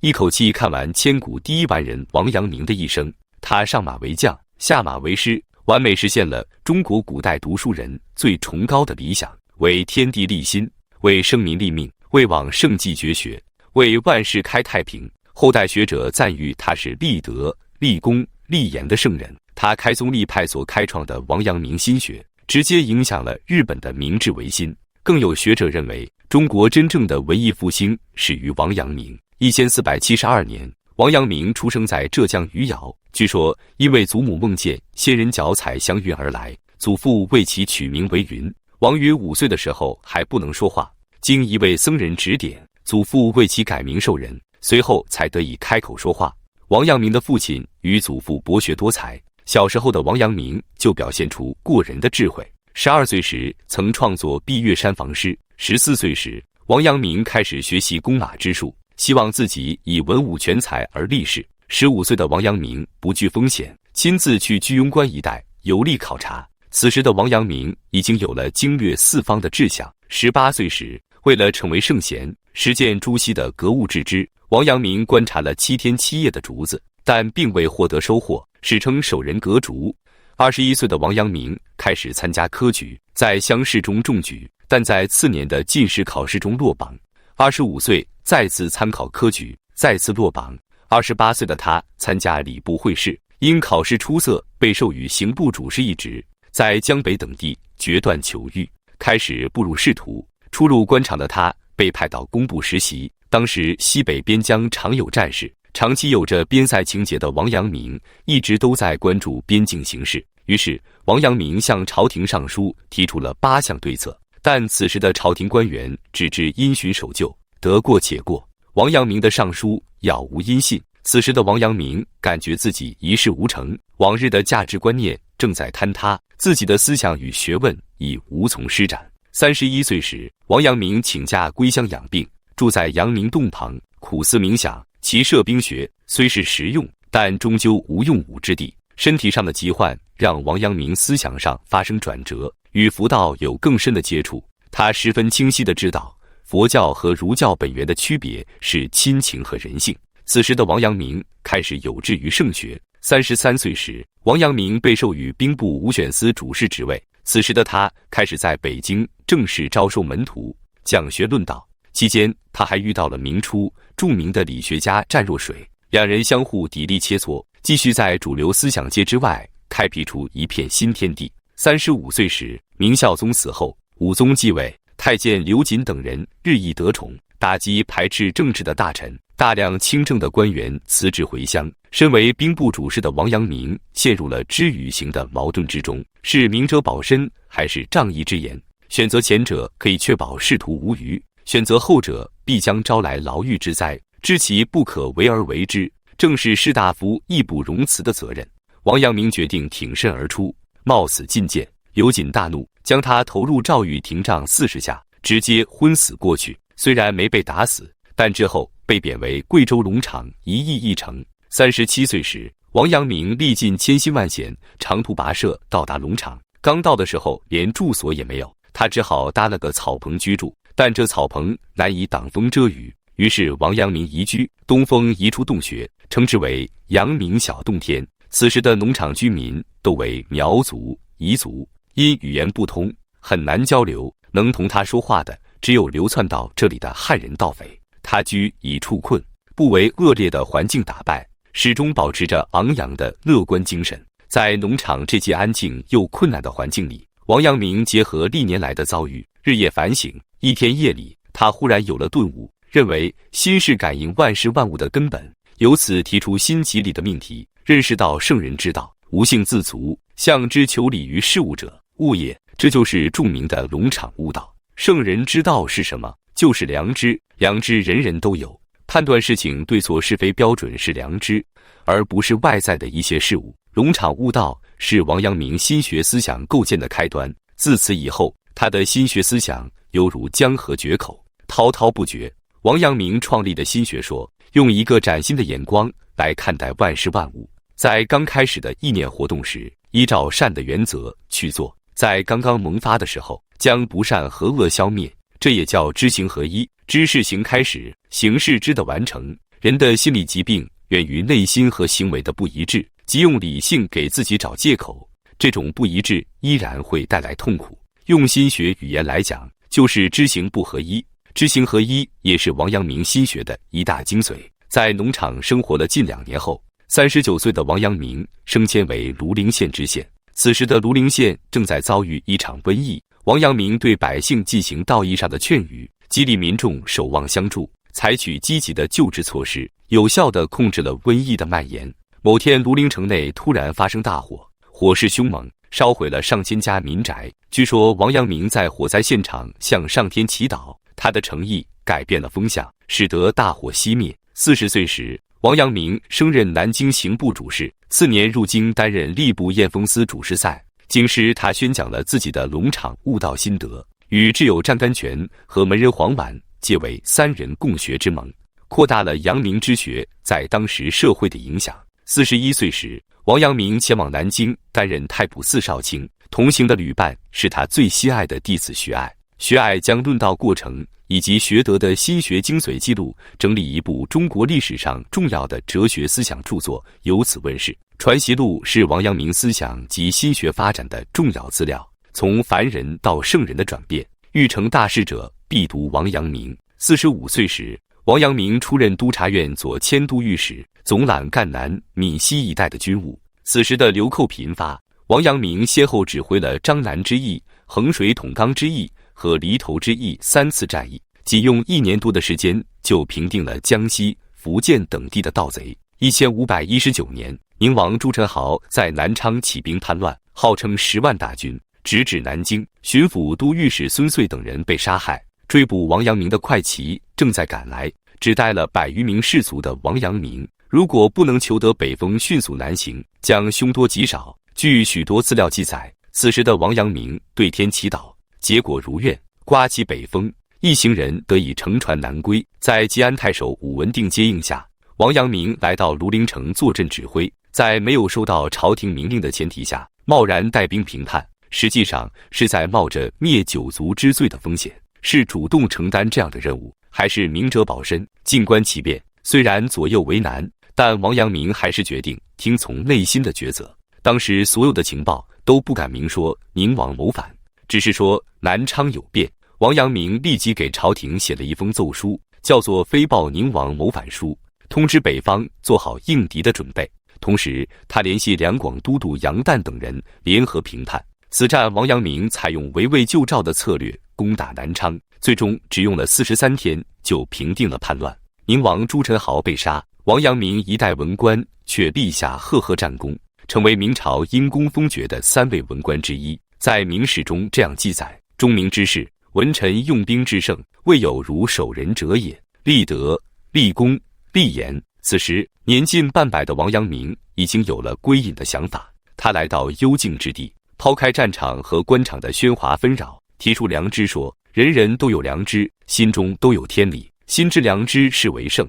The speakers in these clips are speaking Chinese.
一口气看完千古第一完人王阳明的一生。他上马为将，下马为师，完美实现了中国古代读书人最崇高的理想：为天地立心，为生民立命，为往圣继绝学，为万世开太平。后代学者赞誉他是立德、立功、立言的圣人。他开宗立派所开创的王阳明心学，直接影响了日本的明治维新。更有学者认为，中国真正的文艺复兴始于王阳明。1472年，王阳明出生在浙江余姚。据说，因为祖母梦见仙人脚踩祥云而来，祖父为其取名为云。王云5岁的时候还不能说话，经一位僧人指点，祖父为其改名授人，随后才得以开口说话。王阳明的父亲与祖父博学多才，小时候的王阳明就表现出过人的智慧。12岁时曾创作《碧月山房诗》，14岁时，王阳明开始学习弓马之术，希望自己以文武全才而立世。15岁的王阳明不惧风险，亲自去居庸关一带游历考察。此时的王阳明已经有了经略四方的志向。18岁时，为了成为圣贤，实践朱熹的格物致知，王阳明观察了7天7夜的竹子，但并未获得收获，史称守人格竹。21岁的王阳明开始参加科举，在乡试中中举，但在次年的进士考试中落榜。25岁再次参考科举，再次落榜。28岁的他参加礼部会试，因考试出色，被授予刑部主事一职，在江北等地决断求狱，开始步入仕途。初入官场的他被派到工部实习。当时西北边疆常有战事，长期有着边塞情节的王阳明一直都在关注边境形势。于是王阳明向朝廷上书，提出了8项对策，但此时的朝廷官员只知因循守旧，得过且过。王阳明的上书杳无音信。此时的王阳明感觉自己一事无成，往日的价值观念正在坍塌，自己的思想与学问已无从施展。31岁时，王阳明请假归乡养病，住在阳明洞旁，苦思冥想。其摄兵学虽是实用，但终究无用武之地。身体上的疾患让王阳明思想上发生转折，与佛道有更深的接触。他十分清晰地知道，佛教和儒教本源的区别是亲情和人性。此时的王阳明开始有志于圣学。33岁时，王阳明被授予兵部武选司主事职位。此时的他开始在北京正式招收门徒，讲学论道。期间，他还遇到了明初著名的理学家湛若水，两人相互砥砺切磋，继续在主流思想界之外开辟出一片新天地。35岁时，明孝宗死后，武宗继位，太监刘瑾等人日益得宠，打击排斥政治的大臣，大量清正的官员辞职回乡。身为兵部主事的王阳明陷入了知与行的矛盾之中，是明哲保身还是仗义之言？选择前者可以确保仕途无虞，选择后者必将招来牢狱之灾，知其不可为而为之，正是士大夫义不容辞的责任。王阳明决定挺身而出，冒死进谏。刘瑾大怒，将他投入赵玉廷杖40下，直接昏死过去。虽然没被打死，但之后被贬为贵州龙场一役一城。37岁时，王阳明历尽千辛万险，长途跋涉到达龙场。刚到的时候连住所也没有，他只好搭了个草棚居住，但这草棚难以挡风遮雨，于是王阳明移居东风移出洞穴，称之为阳明小洞天。此时的农场居民都为苗族、彝族，因语言不通，很难交流，能同他说话的只有流窜到这里的汉人盗匪。他居以处困，不为恶劣的环境打败，始终保持着昂扬的乐观精神。在农场这既安静又困难的环境里，王阳明结合历年来的遭遇，日夜反省。一天夜里，他忽然有了顿悟，认为心是感应万事万物的根本，由此提出心即理的命题，认识到圣人之道，无性自足，象之求理于事物者，悟也。这就是著名的龙场悟道。圣人之道是什么？就是良知。良知人人都有，判断事情对错是非标准是良知，而不是外在的一些事物。龙场悟道是王阳明心学思想构建的开端。自此以后，他的心学思想犹如江河决口，滔滔不绝。王阳明创立的心学说，用一个崭新的眼光来看待万事万物。在刚开始的意念活动时，依照善的原则去做；在刚刚萌发的时候，将不善和恶消灭。这也叫知行合一，知是行开始，行是知的完成。人的心理疾病源于内心和行为的不一致，即用理性给自己找借口，这种不一致依然会带来痛苦。用心学语言来讲，就是知行不合一。知行合一也是王阳明心学的一大精髓。在农场生活了近2年后，39岁的王阳明升迁为庐陵县知县。此时的庐陵县正在遭遇一场瘟疫，王阳明对百姓进行道义上的劝语，激励民众守望相助，采取积极的救治措施，有效地控制了瘟疫的蔓延。某天，庐陵城内突然发生大火，火势凶猛，烧毁了上千家民宅。据说王阳明在火灾现场向上天祈祷，他的诚意改变了风向，使得大火熄灭。40岁时，王阳明升任南京刑部主事，次年入京担任吏部验封司主事赛。京师他宣讲了自己的农场悟道心得，与挚友占干泉和门人黄婉结为3人共学之盟，扩大了阳明之学在当时社会的影响。41岁时，王阳明前往南京担任太仆寺少卿，同行的旅伴是他最喜爱的弟子徐爱。徐爱将论道过程以及学得的心学精髓记录整理一部中国历史上重要的哲学思想著作，由此问世。传习录是王阳明思想及心学发展的重要资料，从凡人到圣人的转变，欲成大事者必读王阳明。45岁时，王阳明出任督察院左迁都御史，总揽赣南、闽西一带的军务。此时的流寇频发，王阳明先后指挥了张南之役、衡水统纲之役和犁头之役3次战役，仅用1年多的时间就平定了江西、福建等地的盗贼。1519年，宁王朱宸濠在南昌起兵叛乱，号称10万大军，直指南京。巡抚都御史孙遂等人被杀害。追捕王阳明的快骑正在赶来，只带了100余名士卒的王阳明，如果不能求得北风迅速南行，将凶多吉少。据许多资料记载，此时的王阳明对天祈祷，结果如愿，刮起北风，一行人得以乘船南归。在吉安太守武文定接应下，王阳明来到庐陵城坐镇指挥，在没有收到朝廷明令的前提下，贸然带兵平叛，实际上是在冒着灭九族之罪的风险。是主动承担这样的任务，还是明哲保身，静观其变？虽然左右为难，但王阳明还是决定听从内心的抉择。当时所有的情报都不敢明说宁王谋反，只是说南昌有变。王阳明立即给朝廷写了一封奏书，叫做《飞报宁王谋反书》，通知北方做好应敌的准备。同时，他联系两广都督杨旦等人联合平叛。此战，王阳明采用围魏救赵的策略攻打南昌，最终只用了43天就平定了叛乱。宁王朱宸濠被杀，王阳明一代文官却立下赫赫战功，成为明朝因功封爵的3位文官之一。在明史中这样记载：中明之士，文臣用兵制胜，未有如守仁者也。立德、立功、立言。此时年近半百的王阳明已经有了归隐的想法，他来到幽静之地，抛开战场和官场的喧哗纷扰，提出良知说：人人都有良知，心中都有天理，心知良知是为圣，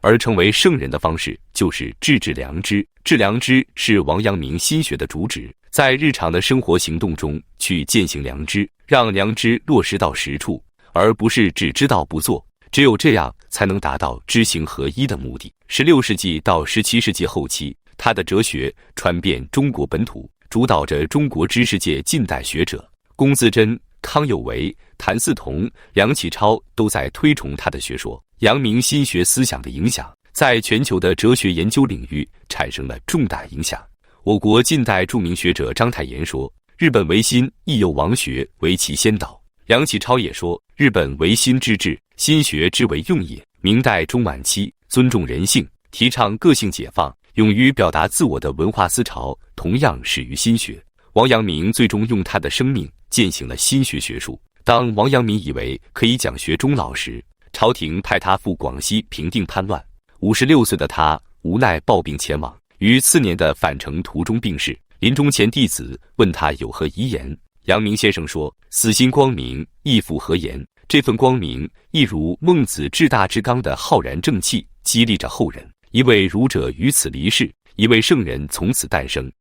而成为圣人的方式就是致良知。致良知是王阳明心学的主旨，在日常的生活行动中去践行良知，让良知落实到实处，而不是只知道不做。只有这样才能达到知行合一的目的。16世纪到17世纪后期，他的哲学传遍中国本土，主导着中国知识界近代学者。龚自珍、康有为、谭嗣同、梁启超都在推崇他的学说。阳明心学思想的影响在全球的哲学研究领域产生了重大影响。我国近代著名学者章太炎说，日本唯心亦有王学为其先导。梁启超也说，日本唯心之治，心学之为用也。明代中晚期尊重人性，提倡个性解放，勇于表达自我的文化思潮同样始于心学。王阳明最终用他的生命践行了心学学术。当王阳明以为可以讲学终老时，朝廷派他赴广西平定叛乱。56岁的他无奈抱病前往，于次年的返程途中病逝。临终前，弟子问他有何遗言，阳明先生说：死心光明，亦复何言？这份光明亦如孟子至大至刚的浩然正气，激励着后人。一位儒者于此离世，一位圣人从此诞生。